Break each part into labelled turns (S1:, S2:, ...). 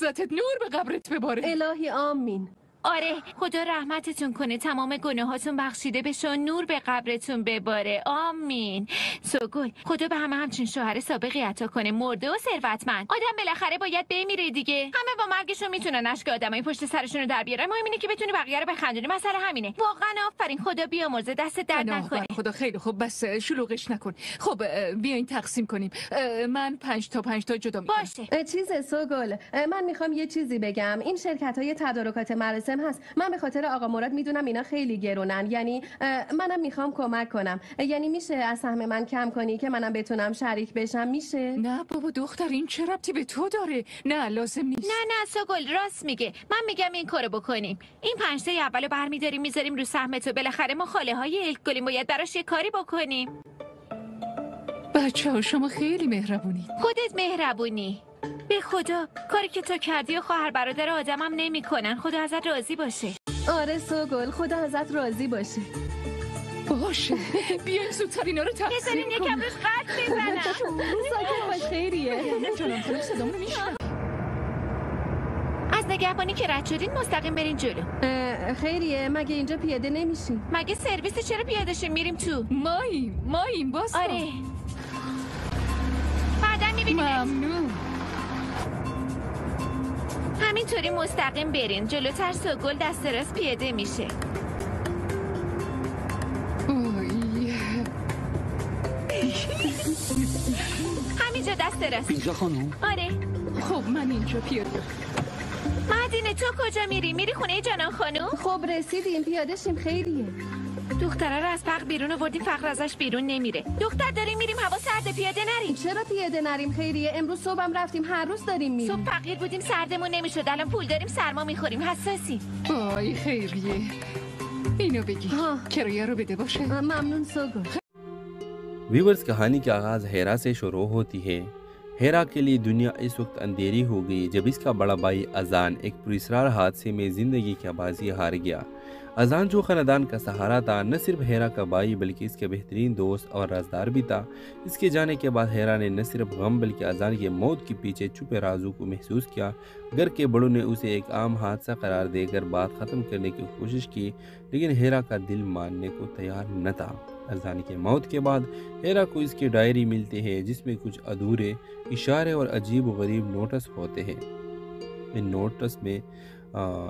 S1: عزتت نور به قبرت بباره.
S2: الهی آمین.
S3: آره، خدا رحمتتون کنه، تمام گناهاتون بخشیده بشه و نور به قبرتون بباره. آمین. سوگل، خدا به همچین شوهر سابقی عطا کنه، مرده و ثروتمند. آدم بالاخره باید بمیره دیگه. همه با مرگشون میتونن اشک آدمای پشت سرشون رو در بیارن، مهم اینه که بتونی بقیه رو بخندونی. مسئله همینه. واقعا آفرین، خدا بیامرزه، دست درد نکنه.
S1: خدا خیلی خوب، بس شلوغش نکن. خب بیاین تقسیم کنیم. من 5 تا جدا میکنم.
S3: باشه.
S2: سوگل، من میخوام یه چیزی بگم. این شرکت‌های تدارکات مراسم هست. من به خاطر آقا مراد میدونم اینا خیلی گرونن، یعنی منم میخوام کمک کنم. یعنی میشه از سهم من کم کنی که منم بتونم شریک بشم؟ میشه؟
S1: نه بابا دختر، این چه ربطی به تو داره؟ نه لازم نیست.
S3: نه سوگل راست میگه. من میگم این کارو بکنیم. این 5 تا اولو برمی‌داریم میذاریم رو سهم تو. بالاخره ما خاله های الگلیم، باید براش یه کاری بکنیم.
S1: بچه‌ها شما خیلی مهربونی.
S3: خودت مهربونی. به خدا کاری که تو کردی و خواهر برادر آدمم نمی‌کنن. خدا ازت راضی باشه.
S2: آره سوگل، خدا ازت راضی باشه.
S1: باشه بیاین زودتر اینا رو تقسیم
S3: بذارین یکم روش قد بزنم.
S2: ساکت باش خیریه.
S1: جانم خانم صدامون رو میشنم.
S3: از نگهبانی که رد شدین مستقیم برین جلو.
S2: خیریه، مگه اینجا پیاده نمیشین؟
S3: مگه سرویس چرا پیاده شیم میریم تو؟
S1: ماییم باز.
S3: آره بعدن میبینیم.
S1: ممنون.
S3: همینطوری مستقیم برین جلوتر. سوگل دست راست پیاده میشه. همینجا دست راست.
S4: اینجا خانم؟
S3: آره.
S1: خب من اینجا پیاده.
S3: مدینه تو کجا میری؟ میری خونه جانان خانم؟
S2: خب رسیدیم، پیاده شیم. خیریه.
S3: دختره رو از پق بیرون آوردیم، فقر ازش بیرون نمیره. دختر داریم میریم، هوا سرده، پیاده نریم.
S2: چرا پیاده نریم؟ خیریه، امروز صبحم رفتیم، هر روز داریم میریم.
S3: صبح فقیر بودیم سردمون نمیشد، الان پول داریم سرما میخوریم، حساسی.
S1: وای خیریه، اینو بگی کرایه رو بده باشه.
S2: ممنون سوگل.
S5: ویورز کہانی کا آغاز ہیرا سے شروع ہوتی ہے۔ ہیرا کے لیے دنیا اس وقت اندھیری ہو گئی جب اس کا بڑا بھائی اذان ایک پراسرار حادثے میں زندگی کا بازی ہار گیا۔ اذان جو خاندان کا سہارا تھا، نہ صرف ہیرا کا بھائی بلکہ اس کے بہترین دوست اور رازدار بھی تھا۔ اس کے جانے کے بعد ہیرا نے نہ صرف غم بلکہ اذان کی موت کے پیچھے چھپے رازوں کو محسوس کیا۔ گھر کے بڑوں نے اسے ایک عام حادثہ قرار دے کر بات ختم کرنے کی کوشش کی، لیکن ہیرا کا دل ماننے کو تیار نہ تھا۔ اذان کی موت کے بعد ہیرا کو اس کی ڈائری ملتی ہے جس میں کچھ ادھورے اشارے اور عجیب و غریب نوٹس ہوتے ہیں۔ ان نوٹس میں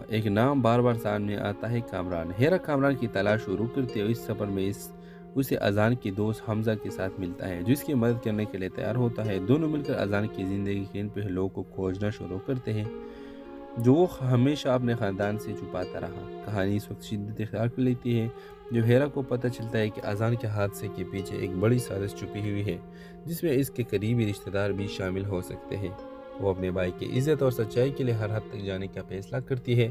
S5: ایک نام بار بار سامنے آتا ہے، کامران۔ ہیرا کامران کی تلاش شروع کرتے اور اس سفر میں اسے اذان کی دوست حمزہ کے ساتھ ملتا ہے جو اس کی مدد کرنے کے لیے تیار ہوتا ہے۔ دونوں مل کر اذان کی زندگی کے ان پہلوؤں کو کھوجنا شروع کرتے ہیں جو وہ ہمیشہ اپنے خاندان سے چھپاتا رہا۔ کہانی اس وقت شدت اختیار کر لیتی ہے جب ہیرا کو پتہ چلتا ہے کہ اذان کے حادثے کے پیچھے ایک بڑی سازش چھپی ہوئی ہے جس میں اس کے قریبی رشتہ دار بھی شامل ہو سکتے ہیں۔ وہ اپنے بھائی کی عزت اور سچائی کے لیے ہر حد تک جانے کا فیصلہ کرتی ہے،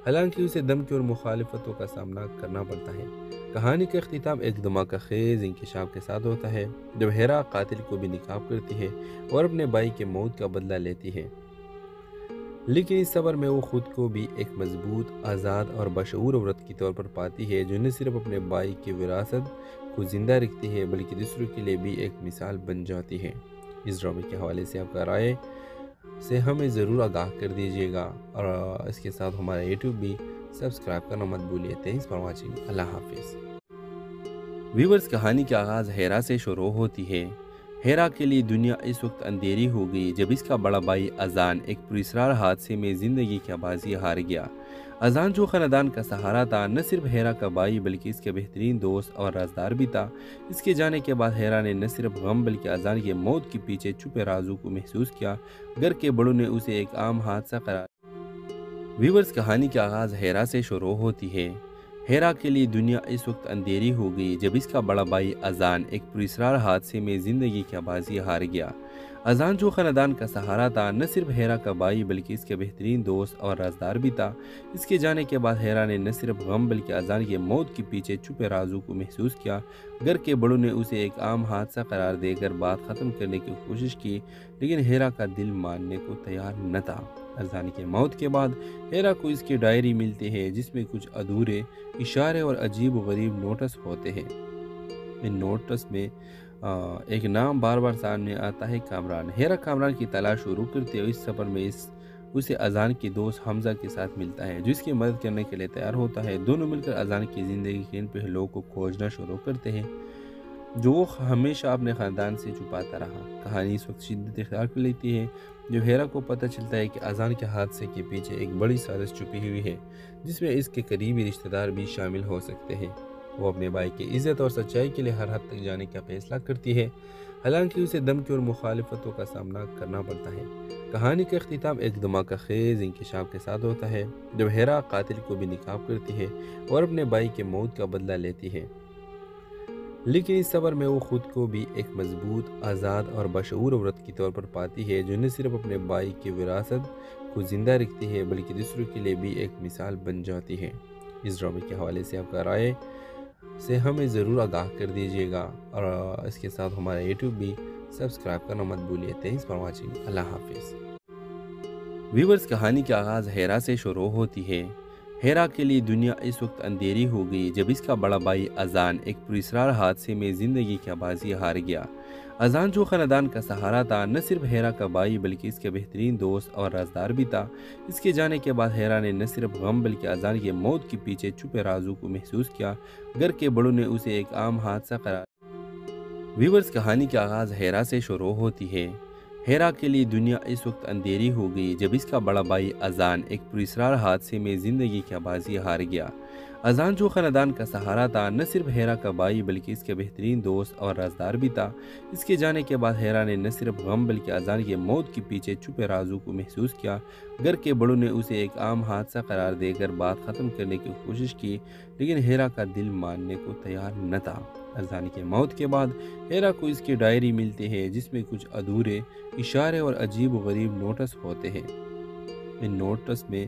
S5: حالانکہ اسے دھمکی اور مخالفتوں کا سامنا کرنا پڑتا ہے۔ کہانی کا اختتام ایک دھماکہ خیز انکشاف کے ساتھ ہوتا ہے جب ہیرا قاتل کو بھی نقاب کرتی ہے اور اپنے بھائی کے موت کا بدلہ لیتی ہے، لیکن اس سفر میں وہ خود کو بھی ایک مضبوط، آزاد اور بشعور عورت کی طور پر پاتی ہے جو نہ صرف اپنے بھائی کی وراثت کو زندہ رکھتی ہے بلکہ دوسروں کے لیے بھی ایک مثال بن جاتی ہے۔ اس ڈرامے کے حوالے سے آپ کا رائے سے ہمیں ضرور آگاہ کر دیجیے گا اور اس کے ساتھ ہمارا یوٹیوب بھی سبسکرائب کرنا مت بھولیے۔ Thanks for watching. اللہ حافظ۔ ویورز کہانی کا آغاز ہیرا سے شروع ہوتی ہے۔ ہیرا کے لیے دنیا اس وقت اندھیری ہو گئی جب اس کا بڑا بھائی اذان ایک پراسرار حادثے میں زندگی کا بازی ہار گیا۔ اذان جو خاندان کا سہارا تھا، نہ صرف ہیرا کا بھائی بلکہ اس کے بہترین دوست اور رازدار بھی تھا۔ اس کے جانے کے بعد ہیرا نے نہ صرف غم بلکہ اذان کی موت کے پیچھے چھپے رازوں کو محسوس کیا۔ گھر کے بڑوں نے اسے ایک عام حادثہ قرار دیا۔ ویورز کہانی کا آغاز ہیرا سے شروع ہوتی ہے۔ ہیرا کے لیے دنیا اس وقت اندھیری ہو گئی جب اس کا بڑا بھائی اذان ایک پراسرار حادثے میں زندگی کا بازی ہار گیا۔ اذان جو خاندان کا سہارا تھا، نہ صرف ہیرا کا بھائی بلکہ اس کے بہترین دوست اور رازدار بھی تھا۔ اس کے جانے کے بعد ہیرا نے نہ صرف غم بلکہ اذان کی موت کے پیچھے چھپے رازوں کو محسوس کیا۔ گھر کے بڑوں نے اسے ایک عام حادثہ قرار دے کر بات ختم کرنے کی کوشش کی، لیکن ہیرا کا دل ماننے کو تیار نہ تھا۔ اذان کی موت کے بعد ہیرا کو اس کی ڈائری ملتی ہے جس میں کچھ ادھورے اشارے اور عجیب و غریب نوٹس ہوتے ہیں۔ ان نوٹس میں ایک نام بار بار سامنے آتا ہے، کامران۔ ہیرا کامران کی تلاش شروع کرتے اور اس سفر میں اسے اذان کے دوست حمزہ کے ساتھ ملتا ہے جو اس کی مدد کرنے کے لیے تیار ہوتا ہے۔ دونوں مل کر اذان کی زندگی کے ان پہلوؤں کو کھوجنا شروع کرتے ہیں جو وہ ہمیشہ اپنے خاندان سے چھپاتا رہا۔ کہانی اس وقت شدت اختیار کر لیتی ہے جب ہیرا کو پتہ چلتا ہے کہ اذان کے حادثے کے پیچھے ایک بڑی سازش چھپی ہوئی ہے جس میں اس کے قریبی رشتہ دار بھی شامل ہو سکتے ہیں۔ وہ اپنے بھائی کی عزت اور سچائی کے لیے ہر حد تک جانے کا فیصلہ کرتی ہے، حالانکہ اسے دھمکی اور مخالفتوں کا سامنا کرنا پڑتا ہے۔ کہانی کا اختتام ایک دھماکہ خیز انکشاف کے ساتھ ہوتا ہے جب ہیرا قاتل کو بھی نقاب کرتی ہے اور اپنے بھائی کے موت کا بدلہ لیتی ہے، لیکن اس سفر میں وہ خود کو بھی ایک مضبوط، آزاد اور بشعور عورت کے طور پر پاتی ہے جو نہ صرف اپنے بھائی کی وراثت کو زندہ رکھتی ہے بلکہ دوسروں کے لیے بھی ایک مثال بن جاتی ہے۔ اس ڈرامے کے حوالے سے آپ کا رائے سے ہمیں ضرور آگاہ کر دیجیے گا اور اس کے ساتھ ہمارا یوٹیوب بھی سبسکرائب کرنا مت بھولیے۔ Thanks for watching. اللہ حافظ۔ ویورز، کہانی کا آغاز ہیرا سے شروع ہوتی ہے۔ ہیرا کے لیے دنیا اس وقت اندھیری ہو گئی جب اس کا بڑا بھائی اذان ایک پراسرار حادثے میں زندگی کی بازی ہار گیا۔ اذان جو خاندان کا سہارا تھا، نہ صرف ہیرا کا بھائی بلکہ اس کے بہترین دوست اور رازدار بھی تھا۔ اس کے جانے کے بعد ہیرا نے نہ صرف غم بلکہ اذان کی موت کے پیچھے چھپے رازوں کو محسوس کیا۔ گھر کے بڑوں نے اسے ایک عام حادثہ قرار ویورز، کہانی کا آغاز ہیرا سے شروع ہوتی ہے۔ ہیرا کے لیے دنیا اس وقت اندھیری ہو گئی جب اس کا بڑا بھائی اذان ایک پراسرار حادثے میں زندگی کی بازی ہار گیا۔ اذان جو خاندان کا سہارا تھا، نہ صرف ہیرا کا بھائی بلکہ اس کے بہترین دوست اور رازدار بھی تھا۔ اس کے جانے کے بعد ہیرا نے نہ صرف غم بلکہ اذان کی موت کے پیچھے چھپے رازوں کو محسوس کیا۔ گھر کے بڑوں نے اسے ایک عام حادثہ قرار دے کر بات ختم کرنے کی کوشش کی، لیکن ہیرا کا دل ماننے کو تیار نہ تھا۔ اذان کی موت کے بعد ہیرا کو اس کی ڈائری ملتی ہے جس میں کچھ ادھورے اشارے اور عجیب و غریب نوٹس ہوتے ہیں۔ ان نوٹس میں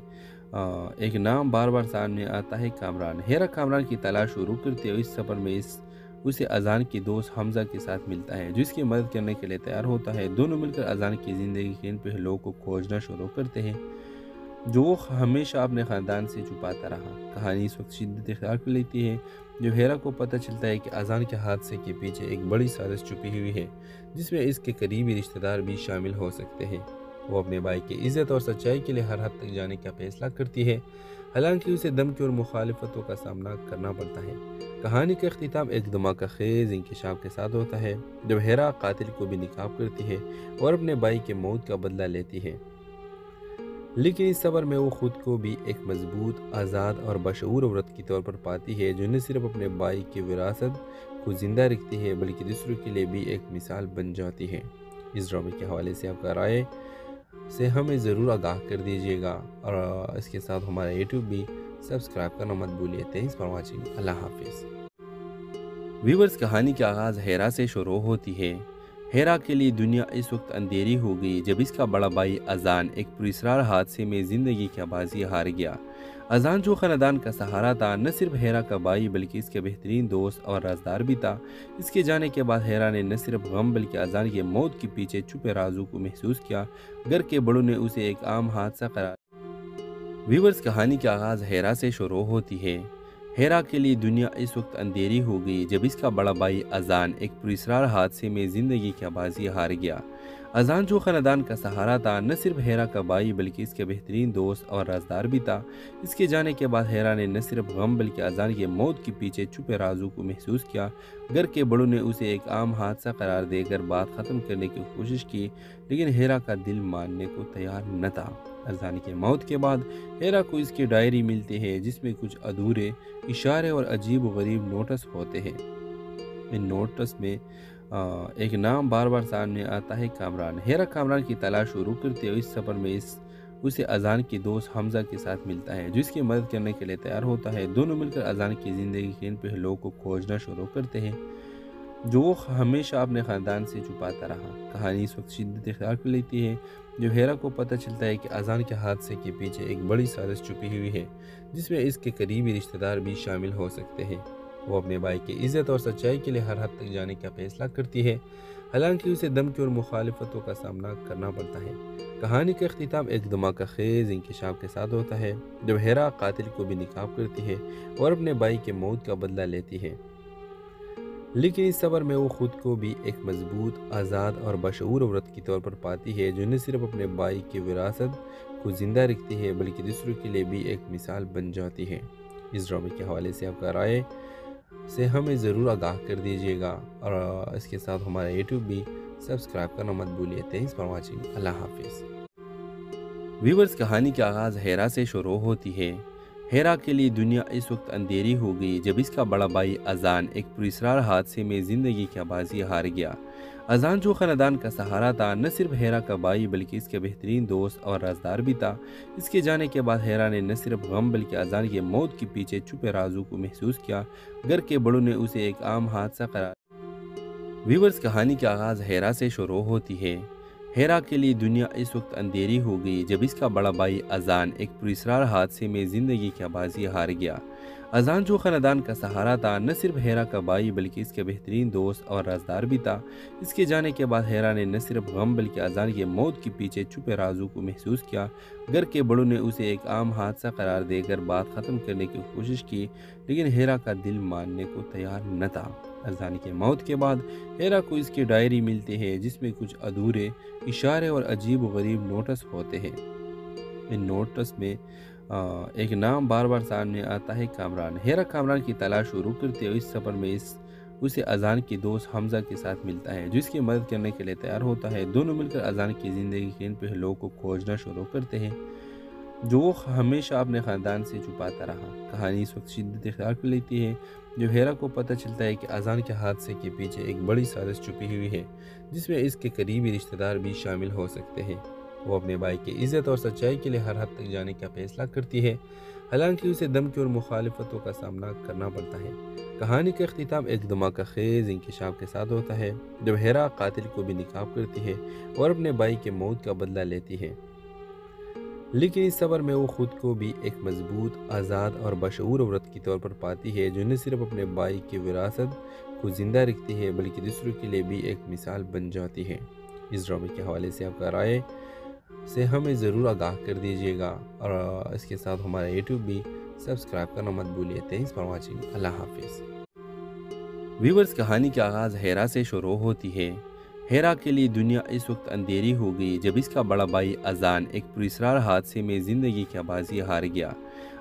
S5: ایک نام بار بار سامنے آتا ہے، کامران۔ ہیرا کامران کی تلاش شروع کرتے ہوئے اس سفر میں اسے اذان کے دوست حمزہ کے ساتھ ملتا ہے جو اس کی مدد کرنے کے لیے تیار ہوتا ہے۔ دونوں مل کر اذان کی زندگی کے ان پہلوؤں کو کھوجنا شروع کرتے ہیں جو وہ ہمیشہ اپنے خاندان سے چھپاتا رہا۔ کہانی اس وقت شدت اختیار کر لیتی ہے جب ہیرا کو پتہ چلتا ہے کہ اذان کے حادثے کے پیچھے ایک بڑی سازش چھپی ہوئی ہے جس میں اس کے قریبی رشتہ دار بھی شامل ہو سکتے ہیں۔ وہ اپنے بھائی کی عزت اور سچائی کے لیے ہر حد تک جانے کا فیصلہ کرتی ہے، حالانکہ اسے دھمکی اور مخالفتوں کا سامنا کرنا پڑتا ہے۔ کہانی کا اختتام ایک دھماکہ خیز انکشاف کے ساتھ ہوتا ہے جب ہیرا قاتل کو بھی نقاب کرتی ہے اور اپنے بھائی کے موت کا بدلہ لیتی ہے، لیکن اس سفر میں وہ خود کو بھی ایک مضبوط، آزاد اور بشعور عورت کے طور پر پاتی ہے جو نہ صرف اپنے بھائی کی وراثت کو زندہ رکھتی ہے بلکہ دوسروں کے لیے بھی ایک مثال بن جاتی ہے۔ اس ڈرامے کے حوالے سے آپ کا رائے سے ہمیں ضرور آگاہ کر دیجیے گا اور اس کے ساتھ ہمارا یوٹیوب بھی سبسکرائب کرنا مت بھولیے۔ Thanks for watching. اللہ حافظ۔ ویورز، کہانی کا آغاز ہیرا سے شروع ہوتی ہے۔ ہیرا کے لیے دنیا اس وقت اندھیری ہو گئی جب اس کا بڑا بھائی اذان ایک پراسرار حادثے میں زندگی کی بازی ہار گیا۔ اذان جو خاندان کا سہارا تھا، نہ صرف ہیرا کا بھائی بلکہ اس کے بہترین دوست اور رازدار بھی تھا۔ اس کے جانے کے بعد ہیرا نے نہ صرف غم بلکہ اذان کی موت کے پیچھے چھپے رازوں کو محسوس کیا۔ گھر کے بڑوں نے اسے ایک عام حادثہ قرار ویورز، کہانی کا آغاز ہیرا سے شروع ہوتی ہے۔ ہیرا کے لیے دنیا اس وقت اندھیری ہو گئی جب اس کا بڑا بھائی اذان ایک پراسرار حادثے میں زندگی کی بازی ہار گیا۔ اذان جو خاندان کا سہارا تھا، نہ صرف ہیرا کا بھائی بلکہ اس کے بہترین دوست اور رازدار بھی تھا۔ اس کے جانے کے بعد ہیرا نے نہ صرف غم بلکہ اذان کی موت کے پیچھے چھپے رازوں کو محسوس کیا۔ گھر کے بڑوں نے اسے ایک عام حادثہ قرار دے کر بات ختم کرنے کی کوشش کی، لیکن ہیرا کا دل ماننے کو تیار نہ تھا۔ اذان کی موت کے بعد ہیرا کو اس کی ڈائری ملتی ہے جس میں کچھ ادھورے اشارے اور عجیب و غریب نوٹس ہوتے ہیں۔ ان نوٹس میں ایک نام بار بار سامنے آتا ہے، کامران۔ ہیرا کامران کی تلاش شروع کرتے ہوئے اس سفر میں اسے اذان کے دوست حمزہ کے ساتھ ملتا ہے جو اس کی مدد کرنے کے لیے تیار ہوتا ہے۔ دونوں مل کر اذان کی زندگی کے ان پہلوؤں کو کھوجنا شروع کرتے ہیں جو وہ ہمیشہ اپنے خاندان سے چھپاتا رہا۔ کہانی اس وقت شدت اختیار کر لیتی ہے جب ہیرا کو پتہ چلتا ہے کہ اذان کے حادثے کے پیچھے ایک بڑی سازش چھپی ہوئی ہے جس میں اس کے قریبی رشتہ دار بھی شامل ہو سکتے ہیں۔ وہ اپنے بھائی کی عزت اور سچائی کے لیے ہر حد تک جانے کا فیصلہ کرتی ہے، حالانکہ اسے دھمکی اور مخالفتوں کا سامنا کرنا پڑتا ہے۔ کہانی کا اختتام ایک دھماکہ خیز انکشاف کے ساتھ ہوتا ہے جب ہیرا قاتل کو بھی نقاب کرتی ہے اور اپنے بھائی کے موت کا بدلہ لیتی ہے، لیکن اس سفر میں وہ خود کو بھی ایک مضبوط، آزاد اور بشعور عورت کے طور پر پاتی ہے جو نہ صرف اپنے بھائی کی وراثت کو زندہ رکھتی ہے بلکہ دوسروں کے لیے بھی ایک مثال بن جاتی ہے۔ اس ڈرامے کے حوالے سے آپ کا رائے سے ہمیں ضرور آگاہ کر دیجیے گا، اور اس کے ساتھ ہمارا یوٹیوب بھی سبسکرائب کرنا مت بھولیے۔ Thanks for watching. اللہ حافظ۔ ویورز، کہانی کا آغاز ہیرا سے شروع ہوتی ہے۔ ہیرا کے لیے دنیا اس وقت اندھیری ہو گئی جب اس کا بڑا بھائی اذان ایک پراسرار حادثے میں زندگی کی بازی ہار گیا۔ اذان جو خاندان کا سہارا تھا، نہ صرف ہیرا کا بھائی بلکہ اس کے بہترین دوست اور رازدار بھی تھا۔ اس کے جانے کے بعد ہیرا نے نہ صرف غم بلکہ اذان کی موت کے پیچھے چھپے رازوں کو محسوس کیا۔ گھر کے بڑوں نے اسے ایک عام حادثہ قرار دیا۔ ویورز، کہانی کا آغاز ہیرا سے شروع ہوتی ہے۔ ہیرا کے لیے دنیا اس وقت اندھیری ہو گئی جب اس کا بڑا بھائی اذان ایک پراسرار حادثے میں زندگی کی بازی ہار گیا۔ اذان جو خاندان کا سہارا تھا، نہ صرف ہیرا کا بھائی بلکہ اس کے بہترین دوست اور رازدار بھی تھا۔ اس کے جانے کے بعد ہیرا نے نہ صرف غم بلکہ اذان کی موت کے پیچھے چھپے رازوں کو محسوس کیا۔ گھر کے بڑوں نے اسے ایک عام حادثہ قرار دے کر بات ختم کرنے کی کوشش کی، لیکن ہیرا کا دل ماننے کو تیار نہ تھا۔ اذان کی موت کے بعد ہیرا کو اس کی ڈائری ملتی ہے جس میں کچھ ادھورے اشارے اور عجیب و غریب نوٹس ہوتے ہیں۔ ان نوٹس میں ایک نام بار بار سامنے آتا ہے، کامران۔ ہیرا کامران کی تلاش شروع کرتے ہوئے اس سفر میں اسے اذان کی دوست حمزہ کے ساتھ ملتا ہے جو اس کی مدد کرنے کے لیے تیار ہوتا ہے۔ دونوں مل کر اذان کی زندگی کے ان پہلوؤں کو کھوجنا شروع کرتے ہیں جو وہ ہمیشہ اپنے خاندان سے چھپاتا رہا۔ کہانی اس وقت شدت اختیار کر لیتی ہے جب ہیرا کو پتہ چلتا ہے کہ اذان کے حادثے کے پیچھے ایک بڑی سازش چھپی ہوئی ہے جس میں اس کے قریبی رشتہ دار بھی شامل ہو سکتے ہیں۔ وہ اپنے بھائی کی عزت اور سچائی کے لیے ہر حد تک جانے کا فیصلہ کرتی ہے، حالانکہ اسے دھمکی اور مخالفتوں کا سامنا کرنا پڑتا ہے۔ کہانی کا اختتام ایک دھماکہ خیز انکشاف کے ساتھ ہوتا ہے جب ہیرا قاتل کو بھی ناکام کرتی ہے اور اپنے بھائی کے موت کا بدلہ لیتی ہے، لیکن اس سفر میں وہ خود کو بھی ایک مضبوط، آزاد اور بشعور عورت کے طور پر پاتی ہے جو نہ صرف اپنے بھائی کی وراثت کو زندہ رکھتی ہے بلکہ دوسروں کے لیے بھی ایک مثال بن جاتی ہے۔ اس ڈرامے کے حوالے سے آپ کا رائے سے ہمیں ضرور آگاہ کر دیجیے گا، اور اس کے ساتھ ہمارا یوٹیوب بھی سبسکرائب کرنا مت بھولیے۔ Thanks for watching. اللہ حافظ۔ ویورز، کہانی کا آغاز ہیرا سے شروع ہوتی ہے۔ ہیرا کے لیے دنیا اس وقت اندھیری ہو گئی جب اس کا بڑا بھائی اذان ایک پراسرار حادثے میں زندگی کی بازی ہار گیا۔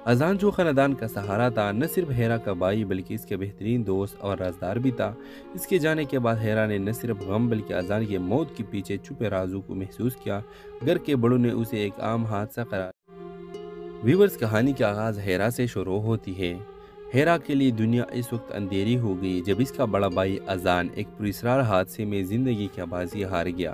S5: اذان جو خاندان کا سہارا تھا، نہ صرف ہیرا کا بھائی بلکہ اس کے بہترین دوست اور رازدار بھی تھا۔ اس کے جانے کے بعد ہیرا نے نہ صرف غم بلکہ اذان کی موت کے پیچھے چھپے رازوں کو محسوس کیا۔ گھر کے بڑوں نے اسے ایک عام حادثہ قرار دیا۔ ویورز، کہانی کا آغاز ہیرا سے شروع ہوتی ہے۔ ہیرا کے لیے دنیا اس وقت اندھیری ہو گئی جب اس کا بڑا بھائی اذان ایک پراسرار حادثے میں زندگی کی بازی ہار گیا۔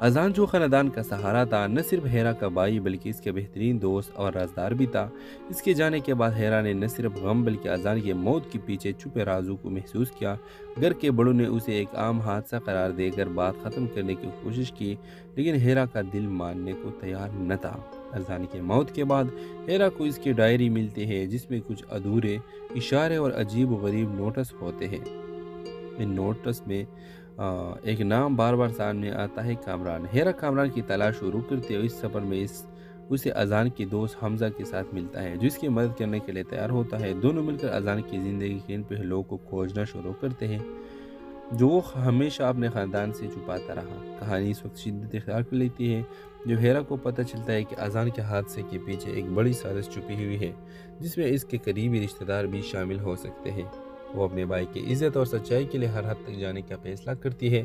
S5: اذان جو خاندان کا سہارا تھا، نہ صرف ہیرا کا بھائی بلکہ اس کے بہترین دوست اور رازدار بھی تھا۔ اس کے جانے کے بعد ہیرا نے نہ صرف غم بلکہ اذان کی موت کے پیچھے چھپے رازوں کو محسوس کیا۔ گھر کے بڑوں نے اسے ایک عام حادثہ قرار دے کر بات ختم کرنے کی کوشش کی، لیکن ہیرا کا دل ماننے کو تیار نہ تھا۔ اذان کی موت کے بعد ہیرا کو اس کی ڈائری ملتی ہے جس میں کچھ ادھورے اشارے اور عجیب و غریب نوٹس ہوتے ہیں۔ ان نوٹس میں ایک نام بار بار سامنے آتا ہے، کامران۔ ہیرا کامران کی تلاش شروع کرتے ہوئے اس سفر میں اسے اذان کی دوست حمزہ کے ساتھ ملتا ہے جو اس کی مدد کرنے کے لیے تیار ہوتا ہے۔ دونوں مل کر اذان کی زندگی کے ان پہلوؤں کو کھوجنا شروع کرتے ہیں جو وہ ہمیشہ اپنے خاندان سے چھپاتا رہا۔ کہانی اس وقت شدت اختیار کر لیتی ہے جب ہیرا کو پتہ چلتا ہے کہ اذان کے حادثے کے پیچھے ایک بڑی سازش چھپی ہوئی ہے جس میں اس کے قریبی رشتہ دار بھی شامل ہو سکتے ہیں۔ وہ اپنے بھائی کی عزت اور سچائی کے لیے ہر حد تک جانے کا فیصلہ کرتی ہے،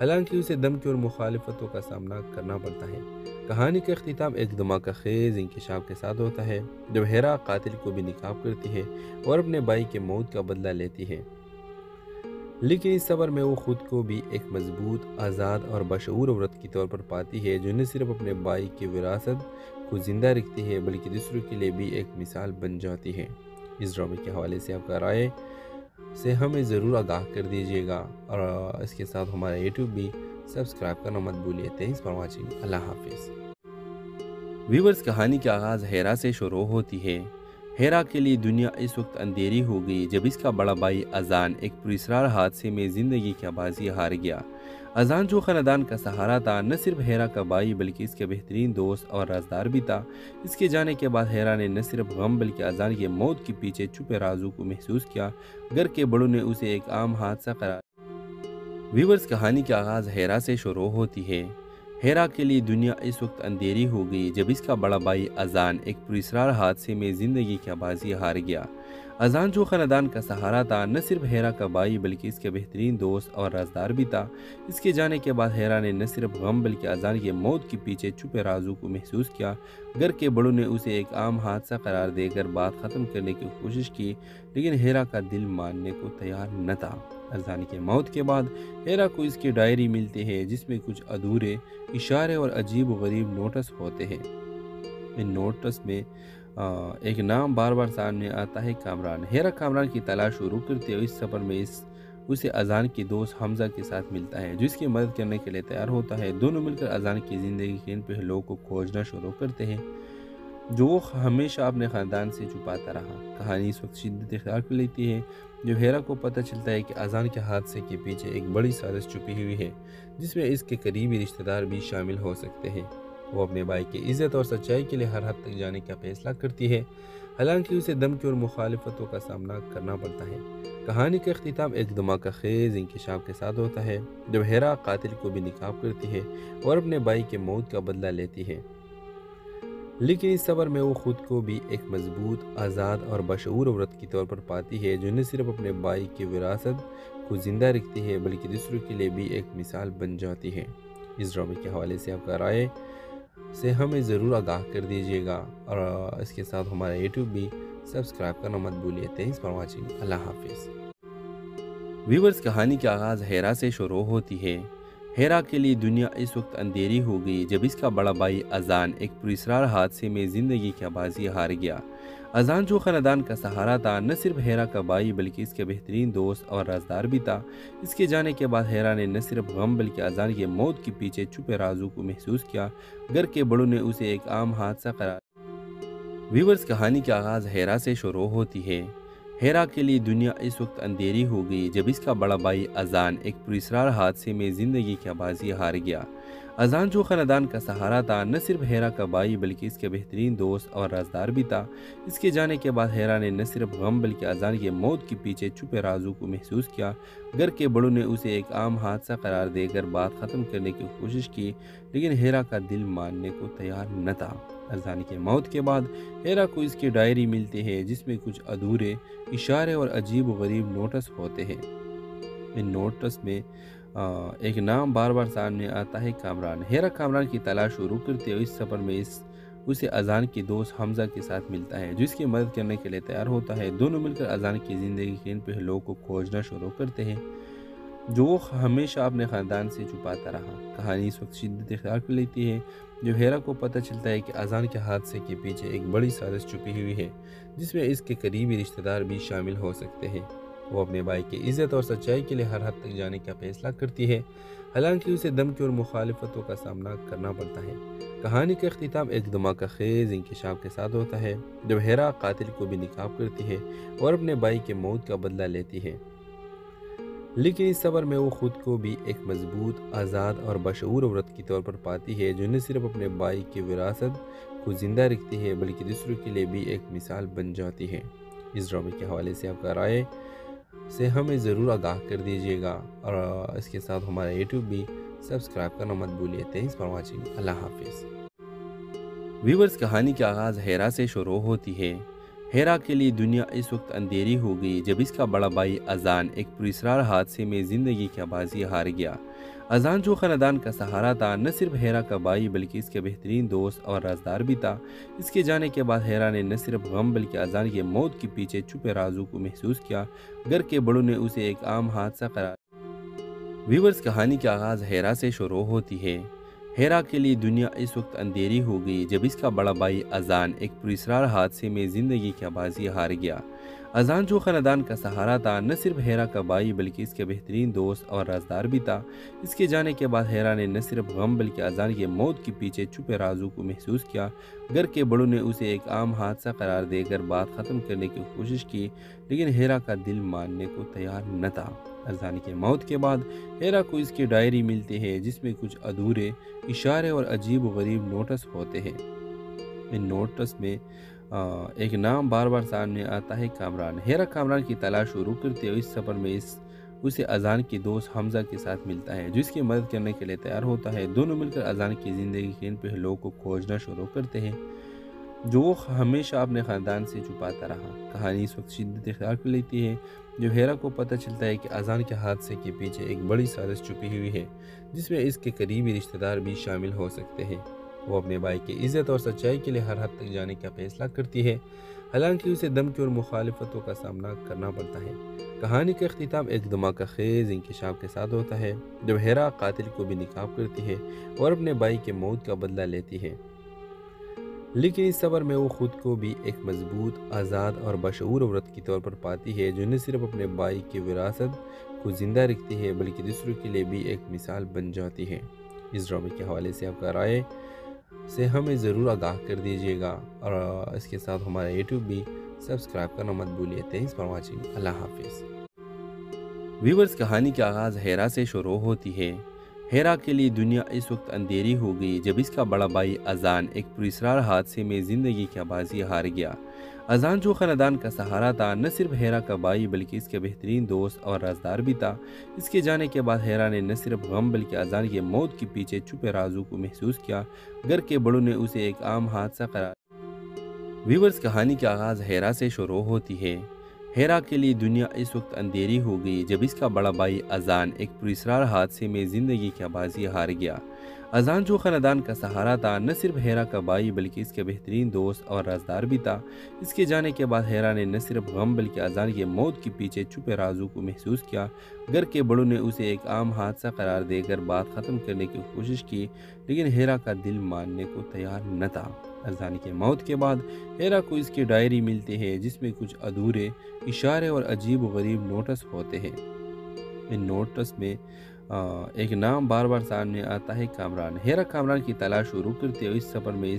S5: حالانکہ اسے دھمکی اور مخالفتوں کا سامنا کرنا پڑتا ہے۔ کہانی کا اختتام ایک دھماکہ خیز انکشاف کے ساتھ ہوتا ہے جب ہیرا قاتل کو بھی ناکام کرتی ہے اور اپنے بھائی کے موت کا بدلہ لیتی ہے، لیکن اس سفر میں وہ خود کو بھی ایک مضبوط، آزاد اور بشعور عورت کے طور پر پاتی ہے جو نہ صرف اپنے بھائی کی وراثت کو زندہ رکھتی ہے بلکہ دوسروں کے لیے بھی ایک مثال بن جاتی ہے۔ اس ڈرامے کے حوالے سے آپ کا رائے سے ہمیں ضرور آگاہ کر دیجیے گا، اور اس کے ساتھ ہمارا یوٹیوب بھی سبسکرائب کرنا مت بھولیے۔ Thanks for watching. اللہ حافظ۔ ویورز، کہانی کا آغاز ہیرا سے شروع ہوتی ہے۔ ہیرا کے لیے دنیا اس وقت اندھیری ہو گئی جب اس کا بڑا بھائی اذان ایک پراسرار حادثے میں زندگی کی بازی ہار گیا۔ اذان جو خاندان کا سہارا تھا، نہ صرف ہیرا کا بھائی بلکہ اس کے بہترین دوست اور رازدار بھی تھا۔ اس کے جانے کے بعد ہیرا نے نہ صرف غم بلکہ اذان کی موت کے پیچھے چھپے رازوں کو محسوس کیا۔ گھر کے بڑوں نے اسے ایک عام حادثہ قرار دیا۔ ویورز، کہانی کا آغاز ہیرا سے شروع ہوتی ہے۔ ہیرا کے لیے دنیا اس وقت اندھیری ہو گئی جب اس کا بڑا بھائی اذان ایک پراسرار حادثے میں زندگی کی بازی ہار گیا۔ اذان جو خاندان کا سہارا تھا، نہ صرف ہیرا کا بھائی بلکہ اس کے بہترین دوست اور رازدار بھی تھا۔ اس کے جانے کے بعد ہیرا نے نہ صرف غم بلکہ اذان کی موت کے پیچھے چھپے رازوں کو محسوس کیا۔ گھر کے بڑوں نے اسے ایک عام حادثہ قرار دے کر بات ختم کرنے کی کوشش کی، لیکن ہیرا کا دل ماننے کو تیار نہ تھا۔ اذان کی موت کے بعد ہیرا کو اس کی ڈائری ملتی ہے جس میں کچھ ادھورے اشارے اور عجیب و غریب نوٹس ہوتے ہیں۔ ان نوٹس میں ایک نام بار بار سامنے آتا ہے، کامران۔ ہیرا کامران کی تلاش شروع کرتے ہوئے اس سفر میں اسے اذان کی دوست حمزہ کے ساتھ ملتا ہے جو اس کی مدد کرنے کے لیے تیار ہوتا ہے۔ دونوں مل کر اذان کی زندگی کے ان پہلوؤں کو کھوجنا شروع کرتے ہیں جو وہ ہمیشہ اپنے خاندان سے چھپاتا رہا۔ کہانی اس وقت شدت اختیار کر لیتی ہے جو ہیرا کو پتہ چلتا ہے کہ اذان کے حادثے کے پیچھے ایک بڑی سازش چھپی ہوئی ہے جس میں اس کے قریبی رشتہ دار بھی شامل ہو سکتے ہیں۔ وہ اپنے بھائی کی عزت اور سچائی کے لیے ہر حد تک جانے کا فیصلہ کرتی ہے، حالانکہ اسے دھمکی اور مخالفتوں کا سامنا کرنا پڑتا ہے۔ کہانی کا اختتام ایک دھماکہ خیز انکشاف کے ساتھ ہوتا ہے جب ہیرا قاتل کو بھی ناکام کرتی ہے اور اپنے بھائی کے موت کا بدلہ لیتی ہے، لیکن اس سفر میں وہ خود کو بھی ایک مضبوط، آزاد اور بشعور عورت کے طور پر پاتی ہے جو نہ صرف اپنے بھائی کی وراثت کو زندہ رکھتی ہے بلکہ دوسروں کے لیے بھی ایک مثال بن جاتی ہے۔ اس ڈرامے کے حوالے سے آپ کا رائے سے ہمیں ضرور آگاہ کر دیجیے گا، اور اس کے ساتھ ہمارا یوٹیوب بھی سبسکرائب کرنا مت بھولیے۔ Thanks for watching. اللہ حافظ۔ ویورز، کہانی کا آغاز ہیرا سے شروع ہوتی ہے۔ ہیرا کے لیے دنیا اس وقت اندھیری ہو گئی جب اس کا بڑا بھائی اذان ایک پراسرار حادثے میں زندگی کی بازی ہار گیا۔ اذان جو خاندان کا سہارا تھا، نہ صرف ہیرا کا بھائی بلکہ اس کے بہترین دوست اور رازدار بھی تھا۔ اس کے جانے کے بعد ہیرا نے نہ صرف غم بلکہ اذان کی موت کے پیچھے چھپے رازوں کو محسوس کیا۔ گھر کے بڑوں نے اسے ایک عام حادثہ قرار ویورز، کہانی کا آغاز ہیرا سے شروع ہوتی ہے۔ ہیرا کے لیے دنیا اس وقت اندھیری ہو گئی جب اس کا بڑا بھائی اذان ایک پراسرار حادثے میں زندگی کی بازی ہار گیا۔ اذان جو خاندان کا سہارا تھا، نہ صرف ہیرا کا بھائی بلکہ اس کے بہترین دوست اور رازدار بھی تھا۔ اس کے جانے کے بعد ہیرا نے نہ صرف غم بلکہ اذان کی موت کے پیچھے چھپے رازوں کو محسوس کیا۔ گھر کے بڑوں نے اسے ایک عام حادثہ قرار دے کر بات ختم کرنے کی کوشش کی، لیکن ہیرا کا دل ماننے کو تیار نہ تھا۔ اذان کی موت کے بعد ہیرا کو اس کی ڈائری ملتی ہے جس میں کچھ ادھورے اشارے اور عجیب و غریب نوٹس ہوتے ہیں۔ ان نوٹس میں ایک نام بار بار سامنے آتا ہے، کامران۔ ہیرا کامران کی تلاش شروع کرتے ہوئے اس سفر میں اسے اذان کی دوست حمزہ کے ساتھ ملتا ہے جو اس کی مدد کرنے کے لیے تیار ہوتا ہے۔ دونوں مل کر اذان کی زندگی کے ان پہلوؤں کو کھوجنا شروع کرتے ہیں جو وہ ہمیشہ اپنے خاندان سے چھپاتا رہا۔ کہانی اس وقت شدت اختیار کر لیتی ہے جب ہیرا کو پتہ چلتا ہے کہ اذان کے حادثے کے پیچھے ایک بڑی سازش چھپی ہوئی ہے جس میں اس کے قریبی رشتہ دار بھی شامل ہو سکتے ہیں۔ وہ اپنے بھائی کی عزت اور سچائی کے لیے ہر حد تک جانے کا فیصلہ کرتی ہے، حالانکہ اسے دھمکی اور مخالفتوں کا سامنا کرنا پڑتا ہے۔ کہانی کا اختتام ایک دھماکہ خیز انکشاف کے ساتھ ہوتا ہے جب ہیرا قاتل کو بھی ناکام کرتی ہے اور اپنے بھائی کے موت کا بدلہ لیتی ہے، لیکن اس سفر میں وہ خود کو بھی ایک مضبوط، آزاد اور بشعور عورت کے طور پر پاتی ہے جو نہ صرف اپنے بھائی کی وراثت کو زندہ رکھتی ہے بلکہ دوسروں کے لیے بھی ایک مثال بن جاتی ہے۔ اس ڈرامے کے حوالے سے آپ کا رائے سے ہمیں ضرور آگاہ کر دیجیے گا، اور اس کے ساتھ ہمارا یوٹیوب بھی سبسکرائب کرنا مت بھولیے۔ Thanks for watching. اللہ حافظ۔ ویورز، کہانی کا آغاز ہیرا سے شروع ہوتی ہے۔ ہیرا کے لیے دنیا اس وقت اندھیری ہو گئی جب اس کا بڑا بھائی اذان ایک پراسرار حادثے میں زندگی کی بازی ہار گیا۔ اذان جو خاندان کا سہارا تھا، نہ صرف ہیرا کا بھائی بلکہ اس کے بہترین دوست اور رازدار بھی تھا۔ اس کے جانے کے بعد ہیرا نے نہ صرف غم بلکہ اذان کی موت کے پیچھے چھپے رازوں کو محسوس کیا۔ گھر کے بڑوں نے اسے ایک عام حادثہ قرار ویورز، کہانی کا آغاز ہیرا سے شروع ہوتی ہے۔ ہیرا کے لیے دنیا اس وقت اندھیری ہو گئی جب اس کا بڑا بھائی اذان ایک پراسرار حادثے میں زندگی کی بازی ہار گیا۔ اذان جو خاندان کا سہارا تھا، نہ صرف ہیرا کا بھائی بلکہ اس کے بہترین دوست اور رازدار بھی تھا۔ اس کے جانے کے بعد ہیرا نے نہ صرف غم بلکہ اذان کی موت کے پیچھے چھپے رازوں کو محسوس کیا۔ گھر کے بڑوں نے اسے ایک عام حادثہ قرار دے کر بات ختم کرنے کی کوشش کی، لیکن ہیرا کا دل ماننے کو تیار نہ تھا۔ اذان کی موت کے بعد ہیرا کو اس کی ڈائری ملتی ہے جس میں کچھ ادھورے اشارے اور عجیب و غریب نوٹس ہوتے ہیں۔ ان نوٹس میں ایک نام بار بار سامنے آتا ہے، کامران۔ ہیرا کامران کی تلاش شروع کرتے ہوئے اس سفر میں اسے اذان کے دوست حمزہ کے ساتھ ملتا ہے جو اس کی مدد کرنے کے لیے تیار ہوتا ہے۔ دونوں مل کر اذان کی زندگی کے ان پہلوؤں کو کھوجنا شروع کرتے ہیں جو وہ ہمیشہ اپنے خاندان سے چھپاتا رہا۔ کہانی اس وقت شدت اختیار کر لیتی ہے جو ہیرا کو پتہ چلتا ہے کہ اذان کے حادثے کے پیچھے ایک بڑی سازش چھپی ہوئی ہے جس میں اس کے قریبی رشتہ دار بھی شامل ہو سکتے ہیں۔ وہ اپنے بھائی کی عزت اور سچائی کے لیے ہر حد تک جانے کا فیصلہ کرتی ہے، حالانکہ اسے دھمکی اور مخالفتوں کا سامنا کرنا پڑتا ہے۔ کہانی کا اختتام ایک دھماکہ خیز انکشاف کے ساتھ ہوتا ہے جب ہیرا قاتل کو بھی نقاب کرتی ہے اور اپنے بھائی کے موت کا بدلہ لیتی ہے، لیکن اس سفر میں وہ خود کو بھی ایک مضبوط، آزاد اور بشعور عورت کے طور پر پاتی ہے جو نہ صرف اپنے بھائی کی وراثت کو زندہ رکھتی ہے بلکہ دوسروں کے لیے بھی ایک مثال بن جاتی ہے۔ اس ڈرامے کے حوالے سے آپ کا رائے سے ہمیں ضرور آگاہ کر دیجیے گا اور اس کے ساتھ ہمارا یوٹیوب بھی سبسکرائب کرنا مت بھولیے۔ Thanks for watching. اللہ حافظ۔ ویورز، کہانی کا آغاز ہیرا سے شروع ہوتی ہے۔ ہیرا کے لیے دنیا اس وقت اندھیری ہو گئی جب اس کا بڑا بھائی اذان ایک پراسرار حادثے میں زندگی کی بازی ہار گیا۔ اذان جو خاندان کا سہارا تھا، نہ صرف ہیرا کا بھائی بلکہ اس کے بہترین دوست اور رازدار بھی تھا۔ اس کے جانے کے بعد ہیرا نے نہ صرف غم بلکہ اذان کی موت کے پیچھے چھپے رازوں کو محسوس کیا۔ گھر کے بڑوں نے اسے ایک عام حادثہ قرار دیا۔ ویورز، کہانی کا آغاز ہیرا سے شروع ہوتی ہے۔ ہیرا کے لیے دنیا اس وقت اندھیری ہو گئی جب اس کا بڑا بھائی اذان ایک پراسرار حادثے میں زندگی کی بازی ہار گیا۔ اذان جو خاندان کا سہارا تھا، نہ صرف ہیرا کا بھائی بلکہ اس کے بہترین دوست اور رازدار بھی تھا۔ اس کے جانے کے بعد ہیرا نے نہ صرف غم بلکہ اذان کی موت کے پیچھے چھپے رازوں کو محسوس کیا۔ گھر کے بڑوں نے اسے ایک عام حادثہ قرار دے کر بات ختم کرنے کی کوشش کی، لیکن ہیرا کا دل ماننے کو تیار نہ تھا۔ اذان کی موت کے بعد ہیرا کو اس کی ڈائری ملتی ہے جس میں کچھ ادھورے اشارے اور عجیب و غریب نوٹس ہوتے ہیں۔ ان نوٹس میں ایک نام بار بار سامنے آتا ہے، کامران۔ ہیرا کامران کی تلاش شروع کرتے ہوئے اس سفر میں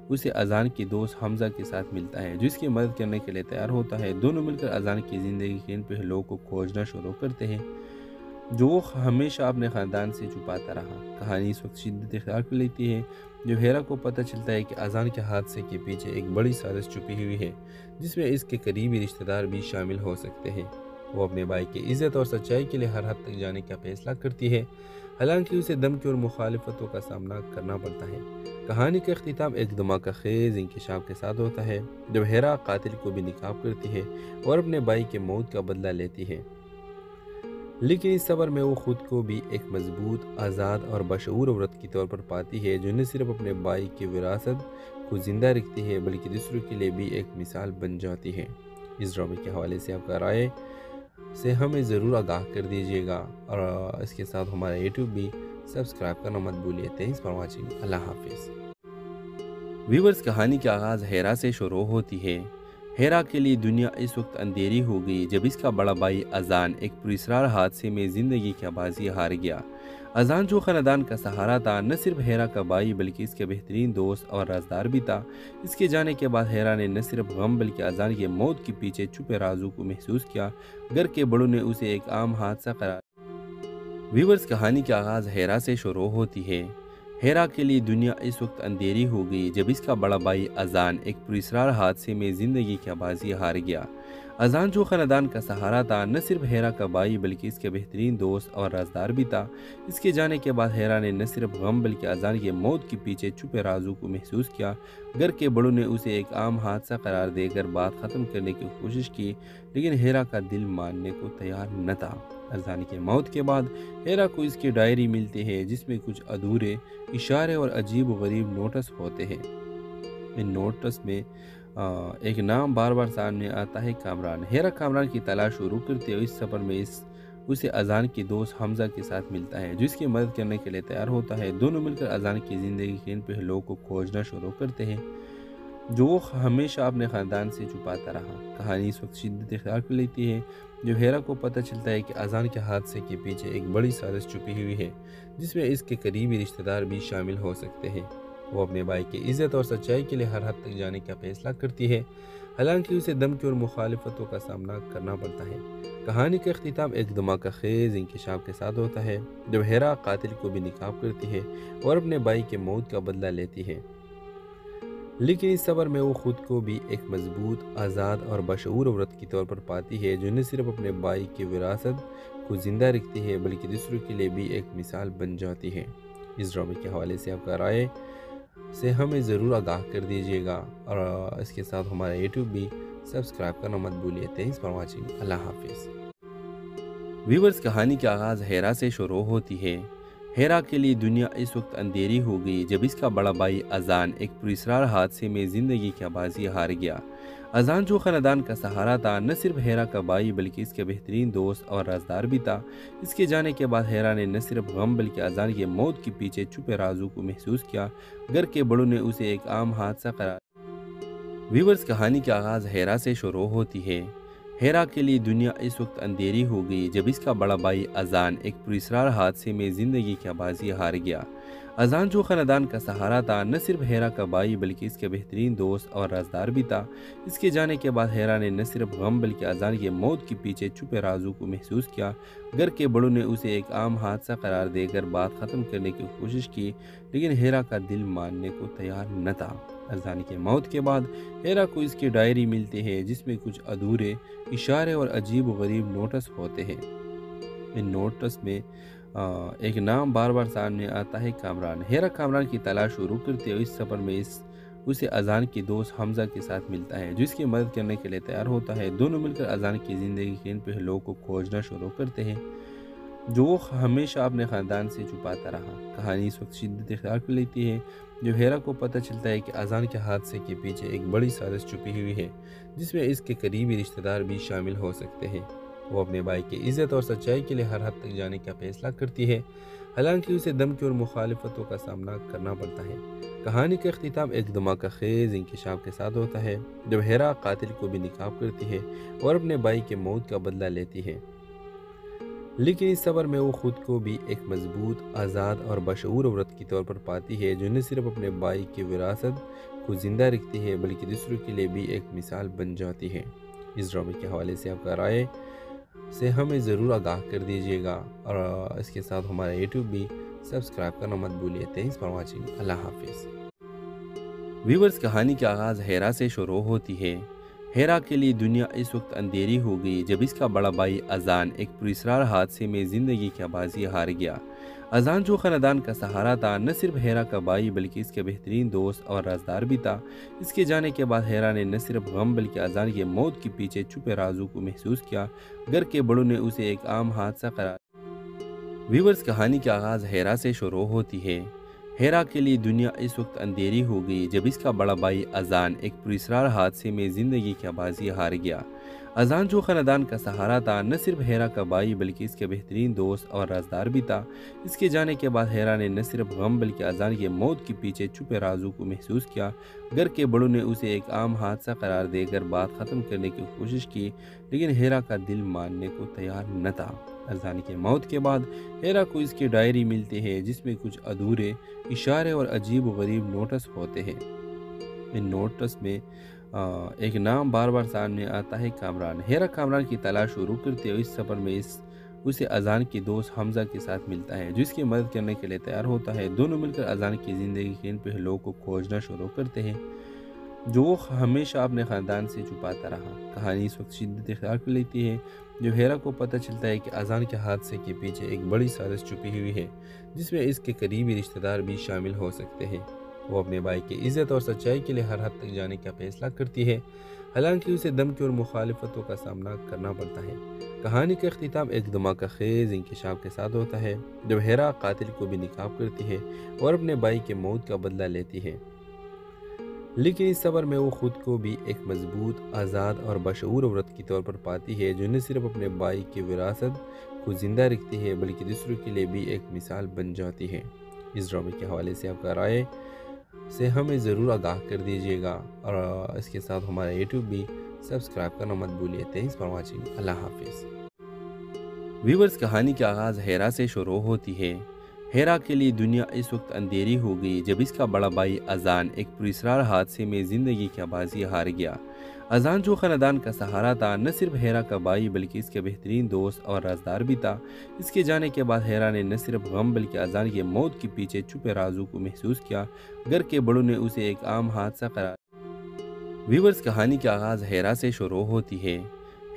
S5: اسے اذان کے دوست حمزہ کے ساتھ ملتا ہے جو اس کی مدد کرنے کے لیے تیار ہوتا ہے۔ دونوں مل کر اذان کی زندگی کے ان پہلوؤں کو کھوجنا شروع کرتے ہیں جو وہ ہمیشہ اپنے خاندان سے چھپاتا رہا۔ کہانی اس وقت شدت اختیار کر لیتی ہے جو ہیرا کو پتہ چلتا ہے کہ اذان کے حادثے کے پیچھے ایک بڑی سازش چھپی ہوئی ہے جس میں اس کے قریبی رشتہ دار بھی شامل ہو سکتے ہیں۔ وہ اپنے بھائی کی عزت اور سچائی کے لیے ہر حد تک جانے کا فیصلہ کرتی ہے، حالانکہ اسے دھمکی اور مخالفتوں کا سامنا کرنا پڑتا ہے۔ کہانی کا اختتام ایک دھماکہ خیز انکشاف کے ساتھ ہوتا ہے جب ہیرا قاتل کو بھی نقاب کرتی ہے اور اپنے بھائی کے موت کا بدلہ لیتی ہے، لیکن اس سفر میں وہ خود کو بھی ایک مضبوط، آزاد اور بشعور عورت کے طور پر پاتی ہے جو نہ صرف اپنے بھائی کی وراثت کو زندہ رکھتی ہے بلکہ دوسروں کے لیے بھی ایک مثال بن جاتی ہے۔ اس ڈرامے کے حوالے سے آپ کا رائے سے ہمیں ضرور آگاہ کر دیجیے گا اور اس کے ساتھ ہمارا یوٹیوب بھی سبسکرائب کرنا مت بھولیے۔ Thanks for watching. اللہ حافظ۔ ویورز، کہانی کا آغاز ہیرا سے شروع ہوتی ہے۔ ہیرا کے لیے دنیا اس وقت اندھیری ہو گئی جب اس کا بڑا بھائی اذان ایک پراسرار حادثے میں زندگی کی بازی ہار گیا۔ اذان جو خاندان کا سہارا تھا، نہ صرف ہیرا کا بھائی بلکہ اس کے بہترین دوست اور رازدار بھی تھا۔ اس کے جانے کے بعد ہیرا نے نہ صرف غم بلکہ اذان کی موت کے پیچھے چھپے رازوں کو محسوس کیا۔ گھر کے بڑوں نے اسے ایک عام حادثہ قرار دیا۔ ویورز، کہانی کا آغاز ہیرا سے شروع ہوتی ہے۔ ہیرا کے لیے دنیا اس وقت اندھیری ہو گئی جب اس کا بڑا بھائی اذان ایک پراسرار حادثے میں زندگی کی بازی ہار گیا۔ اذان جو خاندان کا سہارا تھا، نہ صرف ہیرا کا بھائی بلکہ اس کے بہترین دوست اور رازدار بھی تھا۔ اس کے جانے کے بعد ہیرا نے نہ صرف غم بلکہ اذان کی موت کے پیچھے چھپے رازوں کو محسوس کیا۔ گھر کے بڑوں نے اسے ایک عام حادثہ قرار دے کر بات ختم کرنے کی کوشش کی، لیکن ہیرا کا دل ماننے کو تیار نہ تھا۔ اذان کی موت کے بعد ہیرا کو اس کی ڈائری ملتی ہے جس میں کچھ ادھورے اشارے اور عجیب و غریب نوٹس ہوتے ہیں۔ ان نوٹس میں ایک نام بار بار سامنے آتا ہے، کامران۔ ہیرا کامران کی تلاش شروع کرتے ہوئے اس سفر میں اسے اذان کے دوست حمزہ کے ساتھ ملتا ہے جو اس کی مدد کرنے کے لیے تیار ہوتا ہے۔ دونوں مل کر اذان کی زندگی کے ان پہلوؤں کو کھوجنا شروع کرتے ہیں جو وہ ہمیشہ اپنے خاندان سے چھپاتا رہا۔ کہانی اس وقت شدت اختیار کر لیتی ہے جو ہیرا کو پتہ چلتا ہے کہ اذان کے حادثے کے پیچھے ایک بڑی سازش چھپی ہوئی ہے جس میں اس کے قریبی رشتہ دار بھی شامل ہو سکتے ہیں۔ وہ اپنے بھائی کی عزت اور سچائی کے لیے ہر حد تک جانے کا فیصلہ کرتی ہے، حالانکہ اسے دھمکی اور مخالفتوں کا سامنا کرنا پڑتا ہے۔ کہانی کا اختتام ایک دھماکہ خیز انکشاف کے ساتھ ہوتا ہے جب ہیرا قاتل کو بھی نقاب کرتی ہے اور اپنے بھائی کے موت کا بدلہ لیتی ہے، لیکن اس سفر میں وہ خود کو بھی ایک مضبوط، آزاد اور بشعور عورت کے طور پر پاتی ہے جو نہ صرف اپنے بھائی کی وراثت کو زندہ رکھتی ہے بلکہ دوسروں کے لیے بھی ایک مثال بن جاتی ہے۔ اس ڈرامے کے حوالے سے آپ کا رائے سے ہمیں ضرور آگاہ کر دیجیے گا، اور اس کے ساتھ ہمارا یوٹیوب بھی سبسکرائب کرنا مت بھولیے۔ Thanks for watching. اللہ حافظ۔ ویورز، کہانی کا آغاز ہیرا سے شروع ہوتی ہے۔ ہیرا کے لیے دنیا اس وقت اندھیری ہو گئی جب اس کا بڑا بھائی اذان ایک پراسرار حادثے میں زندگی کی بازی ہار گیا۔ اذان جو خاندان کا سہارا تھا، نہ صرف ہیرا کا بھائی بلکہ اس کے بہترین دوست اور رازدار بھی تھا۔ اس کے جانے کے بعد ہیرا نے نہ صرف غم بلکہ اذان کے موت کے پیچھے چھپے رازوں کو محسوس کیا۔ گھر کے بڑوں نے اسے ایک عام حادثہ قرار ویورز، کہانی کا آغاز ہیرا سے شروع ہوتی ہے۔ ہیرا کے لیے دنیا اس وقت اندھیری ہو گئی جب اس کا بڑا بھائی اذان ایک پراسرار حادثے میں زندگی کی بازی ہار گیا۔ اذان جو خاندان کا سہارا تھا، نہ صرف ہیرا کا بھائی بلکہ اس کے بہترین دوست اور رازدار بھی تھا۔ اس کے جانے کے بعد ہیرا نے نہ صرف غم بلکہ اذان کے موت کے پیچھے چھپے رازوں کو محسوس کیا۔ گھر کے بڑوں نے اسے ایک عام حادثہ قرار دے کر بات ختم کرنے کی کوشش کی، لیکن ہیرا کا دل ماننے کو تیار نہ تھا۔ اذان کی موت کے بعد ہیرا کو اس کی ڈائری ملتی ہے جس میں کچھ ادھورے اشارے اور عجیب و غریب نوٹس ہوتے ہیں۔ ان نوٹس میں ایک نام بار بار سامنے آتا ہے، کامران۔ ہیرا کامران کی تلاش شروع کرتے ہوئے اس سفر میں اسے اذان کی دوست حمزہ کے ساتھ ملتا ہے جو اس کی مدد کرنے کے لیے تیار ہوتا ہے۔ دونوں مل کر اذان کی زندگی کے ان پہلوؤں کو کھوجنا شروع کرتے ہیں جو وہ ہمیشہ اپنے خاندان سے چھپاتا رہا۔ کہانی اس وقت شدت اختیار کر لیتی ہے جب ہیرا کو پتہ چلتا ہے کہ اذان کے حادثے کے پیچھے ایک بڑی سازش چھپی ہوئی ہے جس میں اس کے قریبی رشتہ دار بھی شامل ہو سکتے ہیں۔ وہ اپنے بھائی کی عزت اور سچائی کے لیے ہر حد تک جانے کا فیصلہ کرتی ہے، حالانکہ اسے دھمکی اور مخالفتوں کا سامنا کرنا پڑتا ہے۔ کہانی کا اختتام ایک دھماکہ خیز انکشاف کے ساتھ ہوتا ہے جب ہیرا قاتل کو بھی ناکام کرتی ہے اور اپنے بھائی کے موت کا بدلہ لیتی ہے، لیکن اس سفر میں وہ خود کو بھی ایک مضبوط، آزاد اور بشعور عورت کے طور پر پاتی ہے جو نہ صرف اپنے بھائی کی وراثت کو زندہ رکھتی ہے بلکہ دوسروں کے لیے بھی ایک مثال بن جاتی ہے۔ اس ڈرامے کے حوالے سے آپ کا رائے سے ہمیں ضرور آگاہ کر دیجیے گا، اور اس کے ساتھ ہمارا یوٹیوب بھی سبسکرائب کرنا مت بھولیے۔ Thanks for watching. اللہ حافظ۔ ویورز، کہانی کا آغاز ہیرا سے شروع ہوتی ہے۔ ہیرا کے لیے دنیا اس وقت اندھیری ہو گئی جب اس کا بڑا بھائی اذان ایک پراسرار حادثے میں زندگی کی بازی ہار گیا۔ اذان جو خاندان کا سہارا تھا، نہ صرف ہیرا کا بھائی بلکہ اس کے بہترین دوست اور رازدار بھی تھا۔ اس کے جانے کے بعد ہیرا نے نہ صرف غم بلکہ اذان کے موت کے پیچھے چھپے رازوں کو محسوس کیا۔ گھر کے بڑوں نے اسے ایک عام حادثہ قرار ویورز، کہانی کا آغاز ہیرا سے شروع ہوتی ہے۔ ہیرا کے لیے دنیا اس وقت اندھیری ہو گئی جب اس کا بڑا بھائی اذان ایک پراسرار حادثے میں زندگی کی بازی ہار گیا۔ اذان جو خاندان کا سہارا تھا، نہ صرف ہیرا کا بھائی بلکہ اس کے بہترین دوست اور رازدار بھی تھا۔ اس کے جانے کے بعد ہیرا نے نہ صرف غم بلکہ اذان کے موت کے پیچھے چھپے رازوں کو محسوس کیا۔ گھر کے بڑوں نے اسے ایک عام حادثہ قرار دے کر بات ختم کرنے کی کوشش کی، لیکن ہیرا کا دل ماننے کو تیار نہ تھا۔ اذان کی موت کے بعد ہیرا کو اس کی ڈائری ملتی ہے جس میں کچھ ادھورے اشارے اور عجیب و غریب نوٹس ہوتے ہیں۔ ان نوٹس میں ایک نام بار بار سامنے آتا ہے، کامران۔ ہیرا کامران کی تلاش شروع کرتے ہوئے اس سفر میں اسے اذان کی دوست حمزہ کے ساتھ ملتا ہے جو اس کی مدد کرنے کے لیے تیار ہوتا ہے۔ دونوں مل کر اذان کی زندگی کے ان پہلوؤں کو کھوجنا شروع کرتے ہیں جو وہ ہمیشہ اپنے خاندان سے چھپاتا رہا۔ کہانی اس وقت شدت اختیار کر لیتی ہے جب ہیرا کو پتہ چلتا ہے کہ اذان کے حادثے کے پیچھے ایک بڑی سازش چھپی ہوئی ہے جس میں اس کے قریبی رشتہ دار بھی شامل ہو سکتے ہیں۔ وہ اپنے بھائی کی عزت اور سچائی کے لیے ہر حد تک جانے کا فیصلہ کرتی ہے، حالانکہ اسے دھمکی اور مخالفتوں کا سامنا کرنا پڑتا ہے۔ کہانی کا اختتام ایک دھماکہ خیز انکشاف کے ساتھ ہوتا ہے جب ہیرا قاتل کو بھی ناکام کرتی ہے اور اپنے بھائی کے موت کا بدلہ لیتی ہے، لیکن اس سفر میں وہ خود کو بھی ایک مضبوط، آزاد اور بشعور عورت کے طور پر پاتی ہے جو نہ صرف اپنے بھائی کی وراثت کو زندہ رکھتی ہے بلکہ دوسروں کے لیے بھی ایک مثال بن جاتی ہے۔ اس ڈرامے کے حوالے سے آپ کا رائے سے ہمیں ضرور آگاہ کر دیجیے گا، اور اس کے ساتھ ہمارا یوٹیوب بھی سبسکرائب کرنا مت بھولیے۔ Thanks for watching. اللہ حافظ۔ ویورز، کہانی کا آغاز ہیرا سے شروع ہوتی ہے۔ ہیرا کے لیے دنیا اس وقت اندھیری ہو گئی جب اس کا بڑا بھائی اذان ایک پراسرار حادثے میں زندگی کی بازی ہار گیا۔ اذان جو خاندان کا سہارا تھا، نہ صرف ہیرا کا بھائی بلکہ اس کے بہترین دوست اور رازدار بھی تھا۔ اس کے جانے کے بعد ہیرا نے نہ صرف غم بلکہ اذان کے موت کے پیچھے چھپے رازوں کو محسوس کیا۔ گھر کے بڑوں نے اسے ایک عام حادثہ قرار ویورز، کہانی کا آغاز ہیرا سے شروع ہوتی ہے۔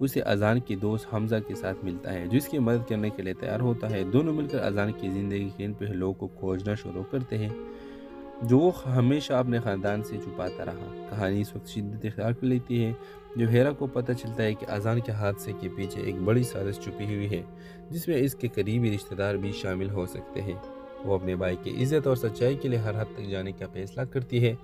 S5: اسے اذان کی دوست حمزہ کے ساتھ ملتا ہے جو اس کی مدد کرنے کے لیے تیار ہوتا ہے۔ دونوں مل کر اذان کی زندگی کے ان پہلوؤں کو کھوجنا شروع کرتے ہیں جو وہ ہمیشہ اپنے خاندان سے چھپاتا رہا۔ کہانی اس وقت شدت اختیار کر لیتی ہے جب ہیرا کو پتہ چلتا ہے کہ اذان کے حادثے کے پیچھے ایک بڑی سازش چھپی ہوئی ہے جس میں اس کے قریبی رشتہ دار بھی شامل ہو سکتے ہیں۔ وہ اپنے بھائی کی عزت اور سچائی کے لیے ہر حد تک جانے کا فیصلہ کرتی ہے،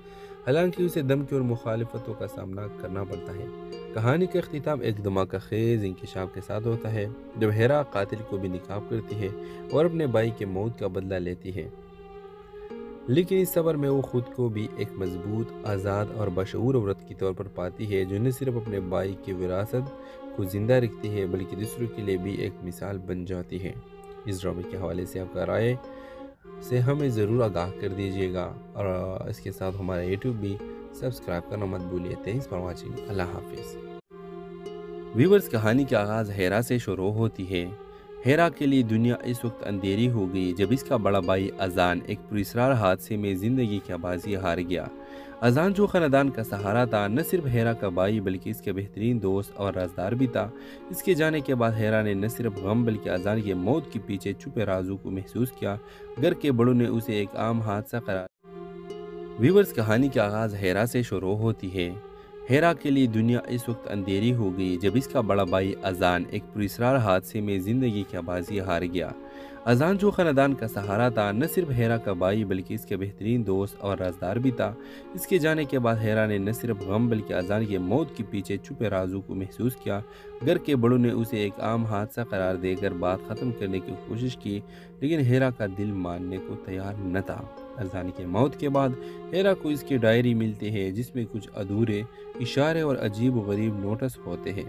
S5: حالانکہ اسے دھمکی اور مخالفتوں کا سامنا کرنا پڑتا ہے۔ کہانی کا اختتام ایک دھماکہ خیز انکشاف کے ساتھ ہوتا ہے جب ہیرا قاتل کو بھی نقاب کرتی ہے اور اپنے بھائی کے موت کا بدلہ لیتی ہے، لیکن اس سفر میں وہ خود کو بھی ایک مضبوط، آزاد اور بشعور عورت کے طور پر پاتی ہے جو نہ صرف اپنے بھائی کی وراثت کو زندہ رکھتی ہے بلکہ دوسروں کے لیے بھی ایک مثال بن جاتی ہے۔ اس ڈرامے کے حوالے سے آپ کا رائے سے ہمیں ضرور آگاہ کر دیجیے گا اور اس کے ساتھ ہمارا یوٹیوب بھی سبسکرائب کرنا مت بھولیے۔ Thanks for watching. اللہ حافظ۔ ویورز، کہانی کا آغاز ہیرا سے شروع ہوتی ہے۔ ہیرا کے لیے دنیا اس وقت اندھیری ہو گئی جب اس کا بڑا بھائی اذان ایک پراسرار حادثے میں زندگی کا بازی ہار گیا۔ اذان جو خاندان کا سہارا تھا، نہ صرف ہیرا کا بھائی بلکہ اس کے بہترین دوست اور رازدار بھی تھا۔ اس کے جانے کے بعد ہیرا نے نہ صرف غم بلکہ اذان کی موت کے پیچھے چھپے رازوں کو محسوس کیا۔ گھر کے بڑوں نے اسے ایک عام حادثہ قرار دیا۔ ویورز، کہانی کا آغاز ہیرا سے شروع ہوتی ہے۔ ہیرا کے لیے دنیا اس وقت اندھیری ہو گئی جب اس کا بڑا بھائی اذان ایک پراسرار حادثے میں زندگی کا بازی ہار گیا۔ اذان جو خاندان کا سہارا تھا، نہ صرف ہیرا کا بھائی بلکہ اس کے بہترین دوست اور رازدار بھی تھا۔ اس کے جانے کے بعد ہیرا نے نہ صرف غم بلکہ اذان کی موت کے پیچھے چھپے رازوں کو محسوس کیا۔ گھر کے بڑوں نے اسے ایک عام حادثہ قرار دے کر بات ختم کرنے کی کوشش کی، لیکن ہیرا کا دل ماننے کو تیار نہ تھا۔ اذان کی موت کے بعد ہیرا کو اس کی ڈائری ملتی ہے جس میں کچھ ادھورے اشارے اور عجیب و غریب نوٹس ہوتے ہیں۔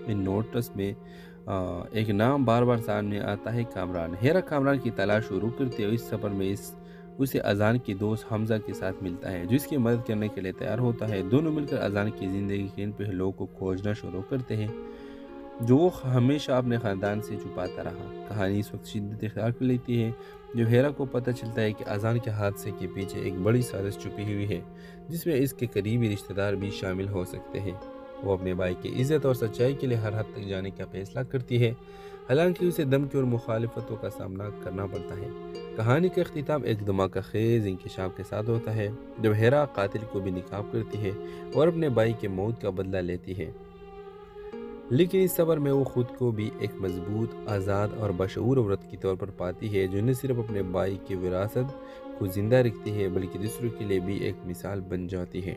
S5: ان نوٹس میں ایک نام بار بار سامنے آتا ہے، کامران۔ ہیرا کامران کی تلاش شروع کرتے ہوئے اس سفر میں اسے اذان کی دوست حمزہ کے ساتھ ملتا ہے جو اس کی مدد کرنے کے لیے تیار ہوتا ہے۔ دونوں مل کر اذان کی زندگی کے ان پہلوؤں کو کھوجنا شروع کرتے ہیں جو وہ ہمیشہ اپنے خاندان سے چھپاتا رہا۔ کہانی اس وقت شدت اختیار کر لیتی ہے جب ہیرا کو پتہ چلتا ہے کہ اذان کے حادثے کے پیچھے ایک بڑی سازش چھپی ہوئی ہے جس میں اس کے قریبی رشتہ دار بھی شامل ہو سکتے ہیں۔ وہ اپنے بھائی کی عزت اور سچائی کے لیے ہر حد تک جانے کا فیصلہ کرتی ہے، حالانکہ اسے دھمکی اور مخالفتوں کا سامنا کرنا پڑتا ہے۔ کہانی کا اختتام ایک دھماکہ خیز انکشاف کے ساتھ ہوتا ہے جب ہیرا قاتل کو بھی نقاب کرتی ہے اور اپنے بھائی کے موت کا بدلہ لیتی ہے، لیکن اس سفر میں وہ خود کو بھی ایک مضبوط، آزاد اور بشعور عورت کے طور پر پاتی ہے جو نہ صرف اپنے بھائی کی وراثت کو زندہ رکھتی ہے بلکہ دوسروں کے لیے بھی ایک مثال بن جاتی ہے۔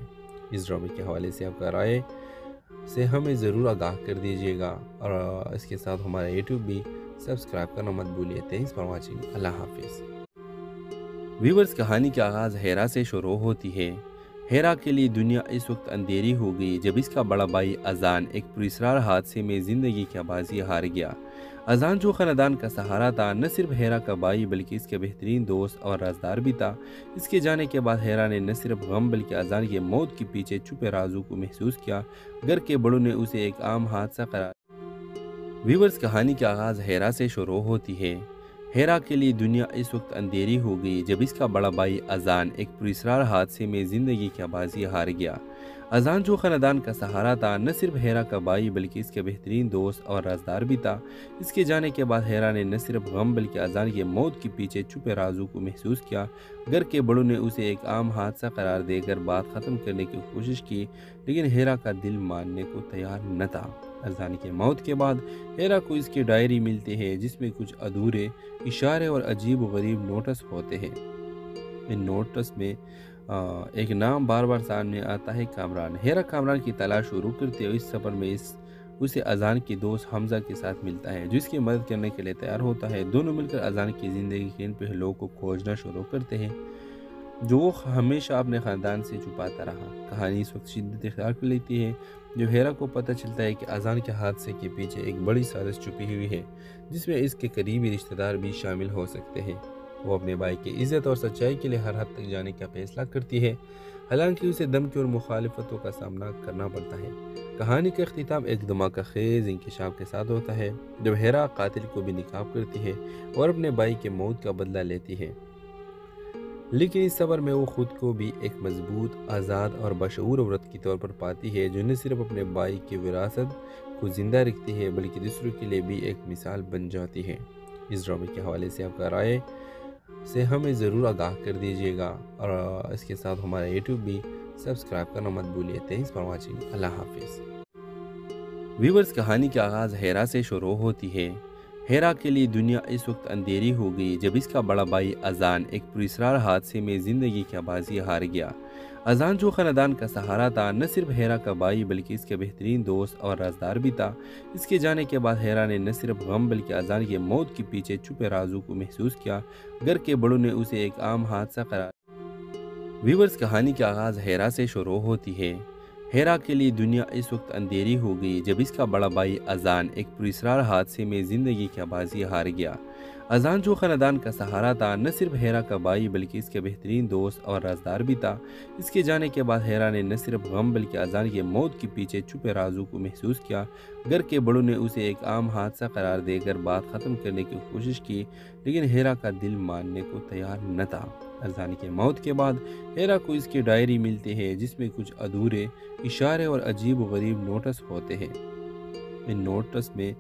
S5: اس ڈرامے کے حوالے سے ہمیں ضرور آگاہ کر دیجیے گا لیکن اس سفر میں وہ خود کو بھی ایک مضبوط، آزاد اور بشعور عورت کے طور پر پاتی ہے جو نہ صرف اپنے بھائی کی وراثت کو زندہ رکھتی ہے بلکہ دوسروں کے لیے بھی ایک مثال بن جاتی ہے۔ اس ڈرامے کے حوالے سے آپ کا رائے سے ہمیں ضرور آگاہ کر دیجیے گا اور اس کے ساتھ ہمارا یوٹیوب بھی سبسکرائب کرنا مت بھولیے۔ Thanks for watching. اللہ حافظ۔ ویورز، کہانی کا آغاز ہیرا سے شروع ہوتی ہے۔ ہیرا کے لیے دنیا اس وقت اندھیری ہو گئی جب اس کا بڑا بھائی اذان ایک پراسرار حادثے میں زندگی کا بازی ہار گیا۔ اذان جو خاندان کا سہارا تھا، نہ صرف ہیرا کا بھائی بلکہ اس کے بہترین دوست اور رازدار بھی تھا۔ اس کے جانے کے بعد ہیرا نے نہ صرف غم بلکہ اذان کی موت کے پیچھے چھپے رازوں کو محسوس کیا۔ گھر کے بڑوں نے اسے ایک عام حادثہ قرار دیا۔ ویورز، کہانی کا آغاز ہیرا سے شروع ہوتی ہے۔ ہیرا کے لیے دنیا اس وقت اندھیری ہو گئی جب اس کا بڑا بھائی اذان ایک پراسرار حادثے میں زندگی کا بازی ہار گیا۔ اذان جو خاندان کا سہارا تھا، نہ صرف ہیرا کا بھائی بلکہ اس کے بہترین دوست اور رازدار بھی تھا۔ اس کے جانے کے بعد ہیرا نے نہ صرف غم بلکہ اذان کی موت کے پیچھے چھپے رازوں کو محسوس کیا۔ گھر کے بڑوں نے اسے ایک عام حادثہ قرار دے کر بات ختم کرنے کی کوشش کی، لیکن ہیرا کا دل ماننے کو تیار نہ تھا۔ اذان کی موت کے بعد ہیرا کو اس کی ڈائری ملتی ہے جس میں کچھ ادھورے اشارے اور عجیب و غریب نوٹس ہوتے ہیں۔ ان نوٹس میں ایک نام بار بار سامنے آتا ہے، کامران۔ ہیرا کامران کی تلاش شروع کرتے ہوئے اس سفر میں اسے اذان کی دوست حمزہ کے ساتھ ملتا ہے جو اس کی مدد کرنے کے لیے تیار ہوتا ہے۔ دونوں مل کر اذان کی زندگی کے ان پہلوؤں کو کھوجنا شروع کرتے ہیں جو وہ ہمیشہ اپنے خاندان سے چھپاتا رہا۔ کہانی اس وقت شدت اختیار کر لیتی ہے جب ہیرا کو پتہ چلتا ہے کہ اذان کے حادثے کے پیچھے ایک بڑی سازش چھپی ہوئی ہے جس میں اس کے قریبی رشتہ دار بھی شامل ہو سکتے ہیں۔ وہ اپنے بھائی کی عزت اور سچائی کے لیے ہر حد تک جانے کا فیصلہ کرتی ہے، حالانکہ اسے دھمکی اور مخالفتوں کا سامنا کرنا پڑتا ہے۔ کہانی کا اختتام ایک دھماکہ خیز انکشاف کے ساتھ ہوتا ہے جب ہیرا قاتل کو بھی نقاب کرتی ہے اور اپنے بھائی کے موت کا بدلہ لیتی ہے، لیکن اس صبر میں وہ خود کو بھی ایک مضبوط، آزاد اور بشعور عورت کے طور پر پاتی ہے، جو نہ صرف اپنے بھائی کی وراثت کو زندہ رکھتی ہے بلکہ دوسروں کے لیے بھی ایک مثال بن جاتی ہے۔ اس ڈرامے کے حوالے سے آپ کا رائے سے ہمیں ضرور آگاہ کر دیجیے گا، اور اس کے ساتھ ہمارا یوٹیوب بھی سبسکرائب کرنا مت بھولیے۔ Thanks for watching. اللہ حافظ۔ ویورز، کہانی کا آغاز ہیرا سے شروع ہوتی ہے۔ ہیرا کے لیے دنیا اس وقت اندھیری ہو گئی جب اس کا بڑا بھائی اذان ایک پراسرار حادثے میں زندگی کی بازی ہار گیا۔ اذان، جو خاندان کا سہارا تھا، نہ صرف ہیرا کا بھائی بلکہ اس کے بہترین دوست اور رازدار بھی تھا۔ اس کے جانے کے بعد ہیرا نے نہ صرف غم بلکہ اذان کی موت کے پیچھے چھپے رازوں کو محسوس کیا۔ گھر کے بڑوں نے اسے ایک عام حادثہ قرار ویورز، کہانی کا آغاز ہیرا سے شروع ہوتی ہے۔ ہیرا کے لیے دنیا اس وقت اندھیری ہو گئی جب اس کا بڑا بھائی اذان ایک پراسرار حادثے میں زندگی کی بازی ہار گیا۔ اذان، جو خاندان کا سہارا تھا، نہ صرف ہیرا کا بھائی بلکہ اس کے بہترین دوست اور رازدار بھی تھا۔ اس کے جانے کے بعد ہیرا نے نہ صرف غم بلکہ اذان کی موت کے پیچھے چھپے رازوں کو محسوس کیا۔ گھر کے بڑوں نے اسے ایک عام حادثہ قرار دے کر بات ختم کرنے کی کوشش کی، لیکن ہیرا کا دل ماننے کو تیار نہ تھا۔ اذان کی موت کے بعد ہیرا کو اس کی ڈائری ملتی ہے، جس میں کچھ ادھورے اشارے اور عجیب و غریب نوٹس ہوتے ہیں۔ ان نوٹس میں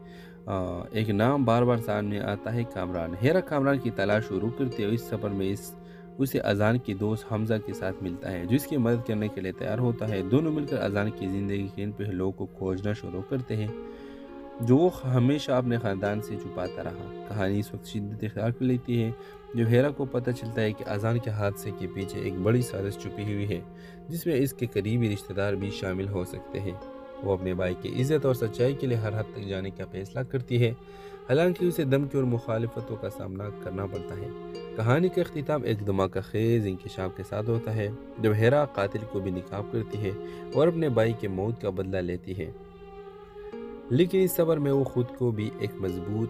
S5: ایک نام بار بار سامنے آتا ہے، کامران۔ ہیرا کامران کی تلاش شروع کرتے ہوئے اس سفر میں اسے اذان کی دوست حمزہ کے ساتھ ملتا ہے، جو اس کی مدد کرنے کے لیے تیار ہوتا ہے۔ دونوں مل کر اذان کی زندگی کے ان پہلوؤں کو کھوجنا شروع کرتے ہیں جو وہ ہمیشہ اپنے خاندان سے چھپاتا رہا۔ کہانی اس وقت شدت اختیار کر لیتی ہے جب ہیرا کو پتہ چلتا ہے کہ اذان کے حادثے کے پیچھے ایک بڑی سازش چھپی ہوئی ہے، جس میں اس کے قریبی رشتہ دار بھی شامل ہو سکتے ہیں۔ وہ اپنے بھائی کی عزت اور سچائی کے لیے ہر حد تک جانے کا فیصلہ کرتی ہے، حالانکہ اسے دھمکی اور مخالفتوں کا سامنا کرنا پڑتا ہے۔ کہانی کا اختتام ایک دھماکہ خیز انکشاف کے ساتھ ہوتا ہے، جب ہیرا قاتل کو بھی ناکام کرتی ہے اور اپنے بھائی کے موت کا بدلہ لیتی ہے۔ لیکن اس صبر میں وہ خود کو بھی ایک مضبوط